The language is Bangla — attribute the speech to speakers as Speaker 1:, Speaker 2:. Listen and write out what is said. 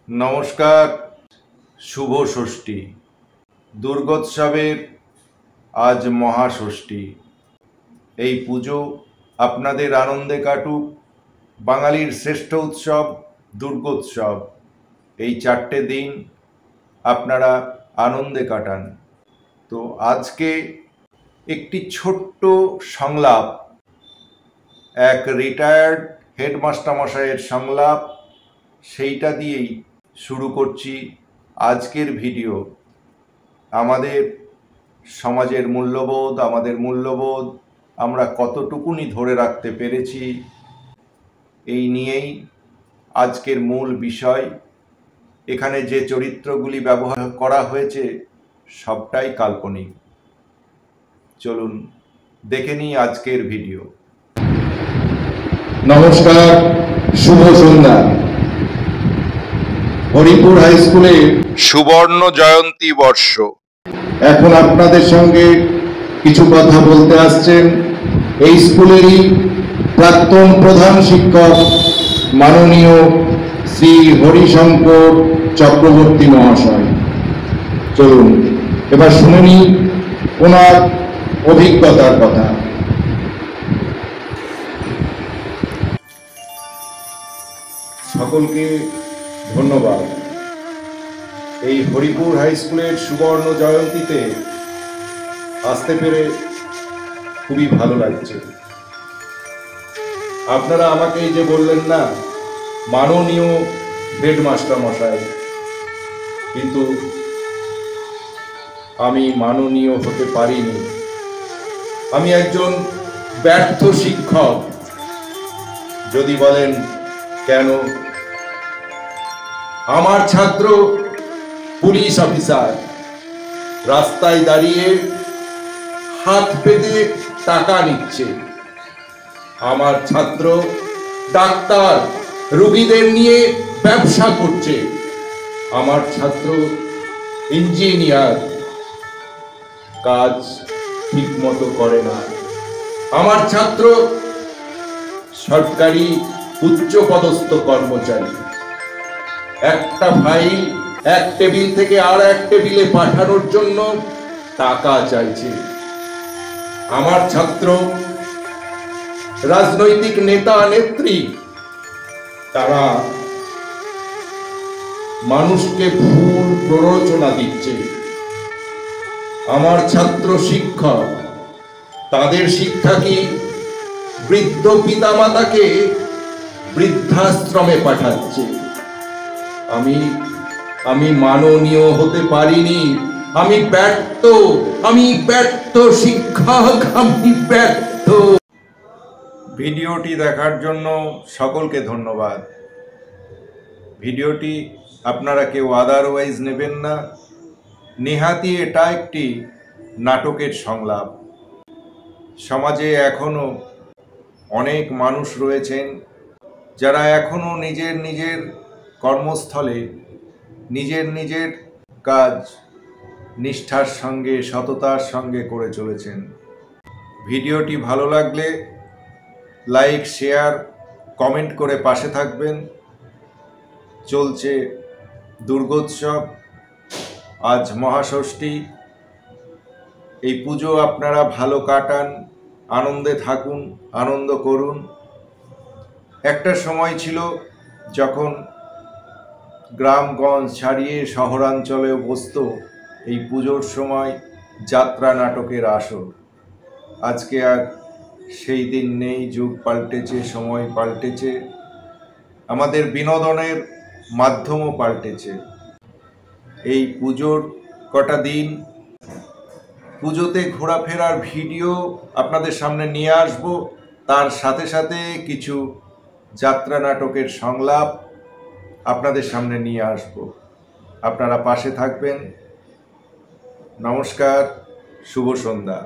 Speaker 1: নমস্কার। শুভ ষষ্ঠী। দুর্গোৎসবের আজ মহাষষ্ঠী। এই পুজো আপনাদের আনন্দে কাটুক। বাঙালির শ্রেষ্ঠ উৎসব দুর্গোৎসব। এই 4টে দিন আপনারা আনন্দে কাটান। তো আজকে একটি ছোট্ট সংলাপ, এক রিটায়ার্ড হেডমাস্টার মশাইয়ের সংলাপ, সেইটা দিয়েই শুরু করছি আজকের ভিডিও। আমাদের সমাজের মূল্যবোধ, আমাদের মূল্যবোধ আমরা কতটুকুনি ধরে রাখতে পেরেছি, এই নিয়েই আজকের মূল বিষয়। এখানে যে চরিত্রগুলি ব্যবহার করা হয়েছে সবটাই কাল্পনিক। চলুন দেখে নিই আজকের ভিডিও।
Speaker 2: নমস্কার, শুভ সন্ধ্যা। হরিপুর হাই স্কুলে
Speaker 1: সুবর্ণ জয়ন্তী বর্ষ।
Speaker 2: এখন আপনাদের সঙ্গে কিছু কথা বলতে আসছেন এই স্কুলেরই প্রাক্তন প্রধান শিক্ষক মাননীয় শ্রী হরিশঙ্কর চক্রবর্তী মহাশয়। চলুন এবার শুনে নিই ওনার অভিজ্ঞতার কথা। সকলকে ধন্যবাদ। এই হরিপুর হাই স্কুলের সুবর্ণ জয়ন্তীতে আসতে পেরে খুবই ভালো লাগছে। আপনারা আমাকে এই যে বললেন না মাননীয় হেডমাস্টার মশাই, কিন্তু আমি মাননীয় হতে পারিনি। আমি একজন ব্যর্থ শিক্ষক। যদি বলেন কেন, আমার ছাত্র পুলিশ অফিসার, রাস্তায় দাঁড়িয়ে হাত পেতে টাকা নিচ্ছে। আমার ছাত্র ডাক্তার, রোগীদের নিয়ে ব্যবসা করছে। আমার ছাত্র ইঞ্জিনিয়ার, কাজ ঠিক মতো করে না। আমার ছাত্র সরকারি উচ্চপদস্থ কর্মচারী। একটা ফাইল এক টেবিল থেকে আর এক টেবিলে পাঠানোর জন্য টাকা চাইছে। আমার ছাত্র রাজনৈতিক নেতা নেত্রী, তারা মানুষকে ভুল প্ররোচনা দিচ্ছে। আমার ছাত্র শিক্ষক, তাদের শিক্ষা কি বৃদ্ধ পিতামাতাকে বৃদ্ধাশ্রমে পাঠাচ্ছে। আমি মাননীয় হতে পারিনি। আমি ব্যর্থ শিক্ষক, আমি ব্যর্থ।
Speaker 1: ভিডিওটি দেখার জন্য সকলকে ধন্যবাদ। ভিডিওটি আপনারা কেউ আদারওয়াইজ নেবেন না। নেহাতি এটা একটি নাটকের সংলাপ। সমাজে এখনো অনেক মানুষ রয়েছেন যারা এখনো নিজের নিজের কর্মস্থলে নিজের কাজ নিষ্ঠার সঙ্গে, সততার সঙ্গে করে চলেছেন। ভিডিওটি ভালো লাগলে লাইক, শেয়ার, কমেন্ট করে পাশে থাকবেন। চলছে দুর্গোৎসব, আজ মহাষষ্ঠী। এই পুজো আপনারা ভালো কাটান, আনন্দে থাকুন, আনন্দ করুন। একটা সময় ছিল যখন গ্রামগঞ্জ ছাড়িয়ে শহরাঞ্চলেও বসত এই পুজোর সময় যাত্রা নাটকের আসর। আজকে আর সেই দিন নেই। যুগ পাল্টেছে, সময় পাল্টেছে, আমাদের বিনোদনের মাধ্যমও পাল্টেছে। এই পুজোর কটা দিন পুজোতে ঘোরাফেরার ভিডিও আপনাদের সামনে নিয়ে আসব, তার সাথে সাথে কিছু যাত্রা নাটকের সংলাপ আপনাদের সামনে নিয়ে আসব। আপনারা পাশে থাকবেন। নমস্কার, শুভ সন্ধ্যা।